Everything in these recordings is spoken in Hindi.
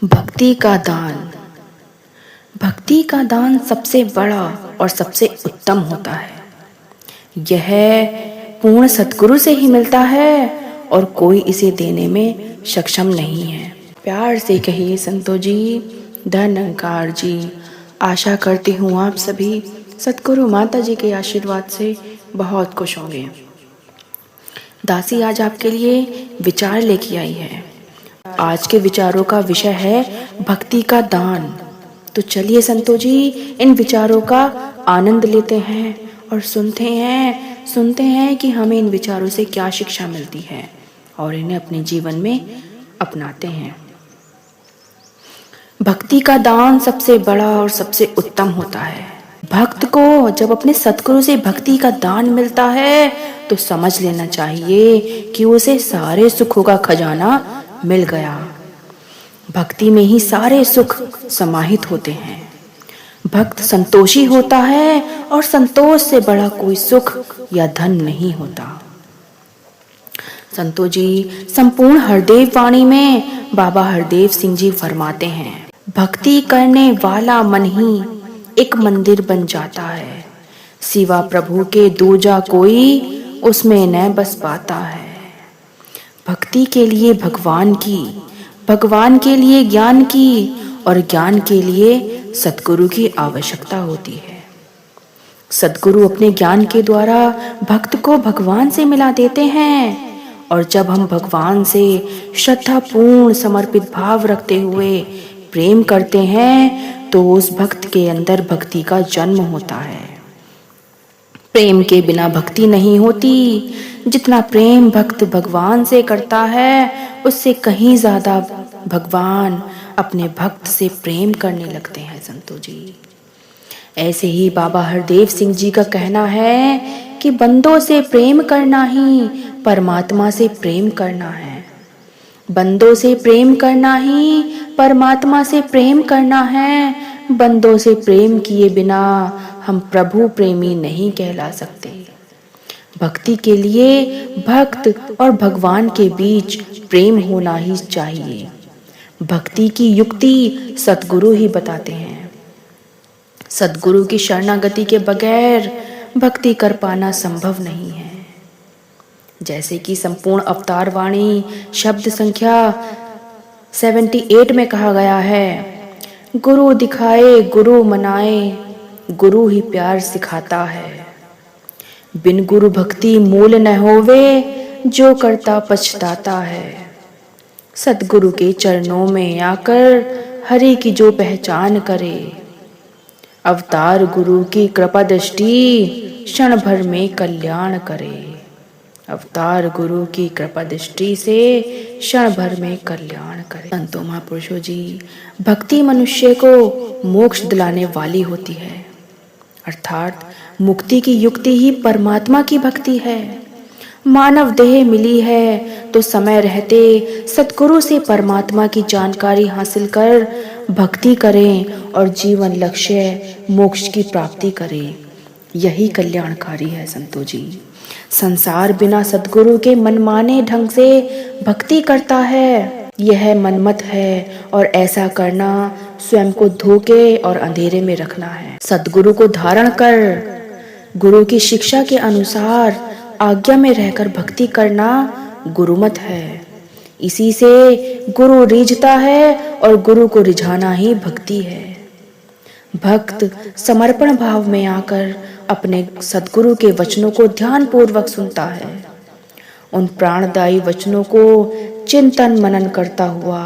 भक्ति का दान। भक्ति का दान सबसे बड़ा और सबसे उत्तम होता है। यह पूर्ण सद्गुरु से ही मिलता है और कोई इसे देने में सक्षम नहीं है। प्यार से कहिए संतो जी, धन्यकार जी। आशा करती हूँ आप सभी सद्गुरु माता जी के आशीर्वाद से बहुत खुश होंगे। दासी आज आपके लिए विचार लेके आई है। आज के विचारों का विषय है भक्ति का दान। तो चलिए संतो जी, इन विचारों का आनंद लेते हैं और सुनते हैं कि हमें इन विचारों से क्या शिक्षा मिलती है और इन्हें अपने जीवन में अपनाते हैं। भक्ति का दान सबसे बड़ा और सबसे उत्तम होता है। भक्त को जब अपने सद्गुरु से भक्ति का दान मिलता है तो समझ लेना चाहिए कि उसे सारे सुखों का खजाना मिल गया। भक्ति में ही सारे सुख समाहित होते हैं। भक्त संतोषी होता है और संतोष से बड़ा कोई सुख या धन नहीं होता। संतो जी, संपूर्ण हरदेव वाणी में बाबा हरदेव सिंह जी फरमाते हैं, भक्ति करने वाला मन ही एक मंदिर बन जाता है। सिवा प्रभु के दूजा कोई उसमें न बस पाता है। भक्ति के लिए भगवान की, भगवान के लिए ज्ञान की और ज्ञान के लिए सद्गुरु की आवश्यकता होती है। सद्गुरु अपने ज्ञान के द्वारा भक्त को भगवान से मिला देते हैं और जब हम भगवान से श्रद्धापूर्ण समर्पित भाव रखते हुए प्रेम करते हैं तो उस भक्त के अंदर भक्ति का जन्म होता है। प्रेम के बिना भक्ति नहीं होती। जितना प्रेम भक्त भगवान से करता है उससे कहीं ज्यादा भगवान अपने भक्त से प्रेम करने लगते हैं संतो जी। ऐसे ही बाबा हरदेव सिंह जी का कहना है कि बंदों से प्रेम करना ही परमात्मा से प्रेम करना है। बंदों से प्रेम करना ही परमात्मा से प्रेम करना है। बंदों से प्रेम किए बिना हम प्रभु प्रेमी नहीं कहला सकते। भक्ति के लिए भक्त और भगवान के बीच प्रेम होना ही चाहिए। भक्ति की युक्ति सद्गुरु ही बताते हैं। सद्गुरु की शरणागति के बगैर भक्ति कर पाना संभव नहीं है। जैसे कि संपूर्ण अवतार वाणी शब्द संख्या 78 में कहा गया है, गुरु दिखाए गुरु मनाए, गुरु ही प्यार सिखाता है। बिन गुरु भक्ति मूल न होवे, जो करता पछताता है। सद्गुरु के चरणों में आकर हरि की जो पहचान करे, अवतार गुरु की कृपा दृष्टि क्षण भर में कल्याण करे। अवतार गुरु की कृपा दृष्टि से क्षण भर में कल्याण करे। संतो महापुरुषों जी, भक्ति मनुष्य को मोक्ष दिलाने वाली होती है, अर्थात मुक्ति की युक्ति ही परमात्मा की भक्ति है। मानव देह मिली है तो समय रहते सद्गुरु से परमात्मा की जानकारी हासिल कर भक्ति करें और जीवन लक्ष्य मोक्ष की प्राप्ति करें। यही कल्याणकारी है संतो जी। संसार बिना सद्गुरु के मनमाने ढंग से भक्ति करता है, यह मनमत है और ऐसा करना स्वयं को धोखे और अंधेरे में रखना है। सद्गुरु को धारण कर गुरु की शिक्षा के अनुसार आज्ञा में रहकर भक्ति करना गुरुमत है। इसी से गुरु रिझता है और गुरु को रिझाना ही भक्ति है। भक्त समर्पण भाव में आकर अपने सद्गुरु के वचनों को ध्यान पूर्वक सुनता है। उन प्राणदायी वचनों को चिंतन मनन करता हुआ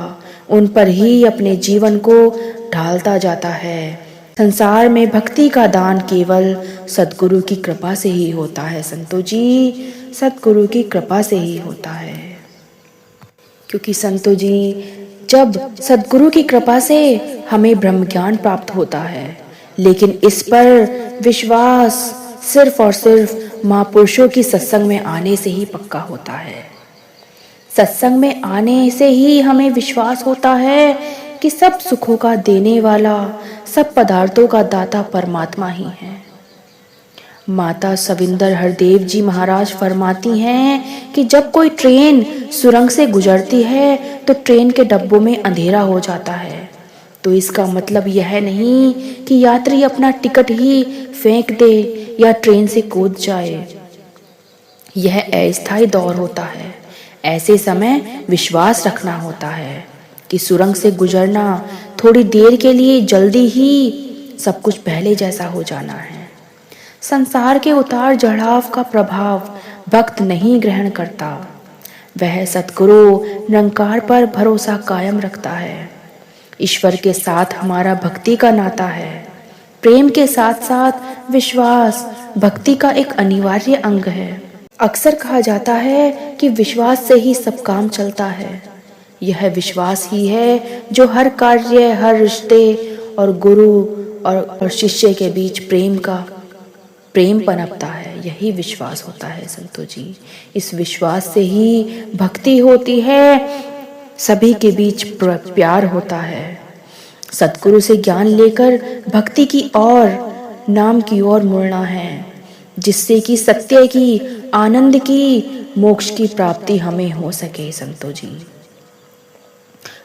उन पर ही अपने जीवन को ढालता जाता है। संसार में भक्ति का दान केवल सद्गुरु की कृपा से ही होता है संतो जी, सद्गुरु की कृपा से ही होता है। क्योंकि संतो जी, जब सद्गुरु की कृपा से हमें ब्रह्म ज्ञान प्राप्त होता है, लेकिन इस पर विश्वास सिर्फ और सिर्फ महापुरुषों की सत्संग में आने से ही पक्का होता है। सत्संग में आने से ही हमें विश्वास होता है कि सब सुखों का देने वाला, सब पदार्थों का दाता परमात्मा ही है। माता सविंदर हरदेव जी महाराज फरमाती हैं कि जब कोई ट्रेन सुरंग से गुजरती है तो ट्रेन के डब्बों में अंधेरा हो जाता है। तो इसका मतलब यह नहीं कि यात्री अपना टिकट ही फेंक दे या ट्रेन से कूद जाए। यह अस्थायी दौर होता है। ऐसे समय विश्वास रखना होता है कि सुरंग से गुजरना थोड़ी देर के लिए, जल्दी ही सब कुछ पहले जैसा हो जाना है। संसार के उतार चढ़ाव का प्रभाव भक्त नहीं ग्रहण करता। वह सतगुरु निरंकार पर भरोसा कायम रखता है। ईश्वर के साथ हमारा भक्ति का नाता है। प्रेम के साथ साथ विश्वास भक्ति का एक अनिवार्य अंग है। अक्सर कहा जाता है कि विश्वास से ही सब काम चलता है। यह विश्वास ही है जो हर कार्य, हर रिश्ते और गुरु और शिष्य के बीच प्रेम पनपता है। यही विश्वास होता है संतो जी। इस विश्वास से ही भक्ति होती है, सभी के बीच प्यार होता है। सतगुरु से ज्ञान लेकर भक्ति की ओर, नाम की ओर मुड़ना है, जिससे कि सत्य की, आनंद की, मोक्ष की प्राप्ति हमें हो सके संतो जी।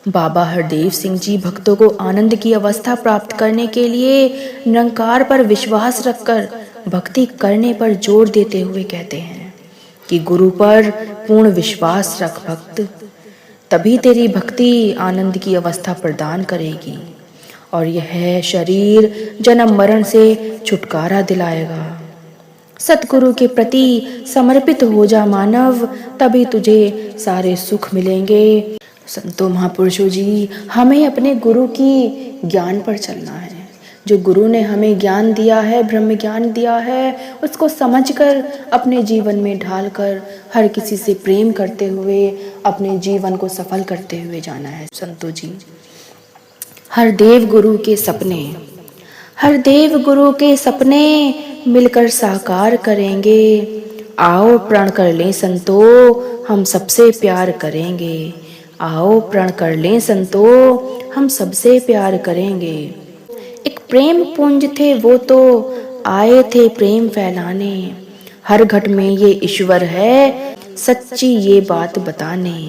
बाबा हरदेव सिंह जी भक्तों को आनंद की अवस्था प्राप्त करने के लिए निरंकार पर विश्वास रखकर भक्ति करने पर जोर देते हुए कहते हैं कि गुरु पर पूर्ण विश्वास रख भक्त, तभी तेरी भक्ति आनंद की अवस्था प्रदान करेगी और यह शरीर जन्म मरण से छुटकारा दिलाएगा। सतगुरु के प्रति समर्पित हो जा मानव, तभी तुझे सारे सुख मिलेंगे। संतो महापुरुषों जी, हमें अपने गुरु की ज्ञान पर चलना है। जो गुरु ने हमें ज्ञान दिया है, ब्रह्म ज्ञान दिया है, उसको समझकर अपने जीवन में ढालकर हर किसी से प्रेम करते हुए अपने जीवन को सफल करते हुए जाना है संतो जी। हरदेव गुरु के सपने, हरदेव गुरु के सपने मिलकर साकार करेंगे। आओ प्रण कर लें संतो, हम सबसे प्यार करेंगे। आओ प्रण कर लें संतो, हम सबसे प्यार करेंगे। एक प्रेम पुंज थे वो तो आए थे प्रेम फैलाने, हर घट में ये ईश्वर है सच्ची ये बात बताने।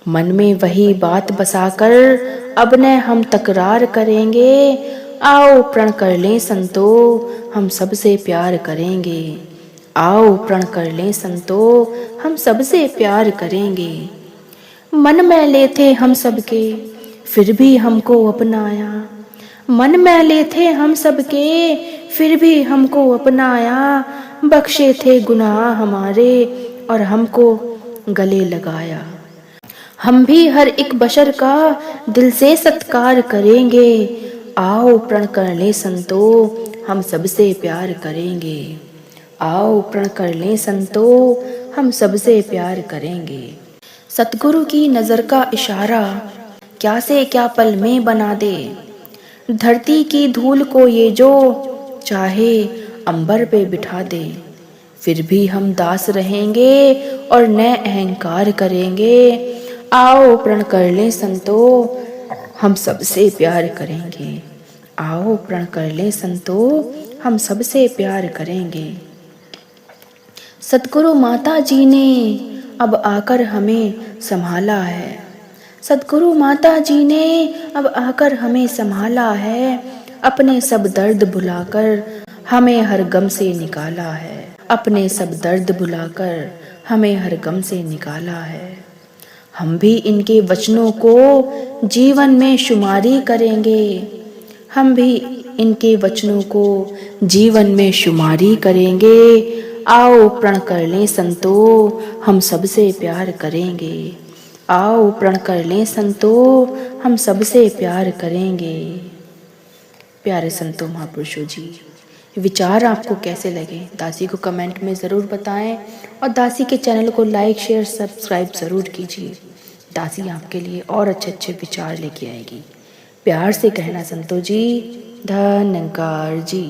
मन में वही बात बसाकर अब न हम तकरार करेंगे। आओ प्रण कर लें संतो, हम सबसे प्यार करेंगे। आओ प्रण कर लें संतो, हम सबसे प्यार करेंगे। मन मैले थे हम सबके फिर भी हमको अपनाया, मन मैले थे हम सबके फिर भी हमको अपनाया। बख्शे थे गुनाह हमारे और हमको गले लगाया। हम भी हर एक बशर का दिल से सत्कार करेंगे। आओ प्रण कर ले संतो, हम सबसे प्यार करेंगे। आओ प्रण कर ले संतो, हम सबसे प्यार करेंगे। सतगुरु की नजर का इशारा क्या से क्या पल में बना दे। धरती की धूल को ये जो चाहे अंबर पे बिठा दे। फिर भी हम दास रहेंगे और न अहंकार करेंगे। आओ प्रण कर लें संतो, हम सबसे प्यार करेंगे। आओ प्रण कर लें संतो, हम सबसे प्यार करेंगे। सतगुरु माता जी ने अब आकर हमें संभाला है। सतगुरु माता जी ने अब आकर हमें संभाला है। अपने सब दर्द भुलाकर हमें हर गम से निकाला है। अपने सब दर्द भुलाकर हमें हर गम से निकाला है। हम भी इनके वचनों को जीवन में शुमारी करेंगे। हम भी इनके वचनों को जीवन में शुमारी करेंगे। आओ प्रण कर लें संतो, हम सबसे प्यार करेंगे। आओ प्रण कर लें संतो, हम सबसे प्यार करेंगे। प्यारे संतो महापुरुषों जी, विचार आपको कैसे लगे दासी को कमेंट में ज़रूर बताएं और दासी के चैनल को लाइक शेयर सब्सक्राइब ज़रूर कीजिए। दासी आपके लिए और अच्छे अच्छे विचार लेके आएगी। प्यार से कहना संतो जी, धन्यवाद जी।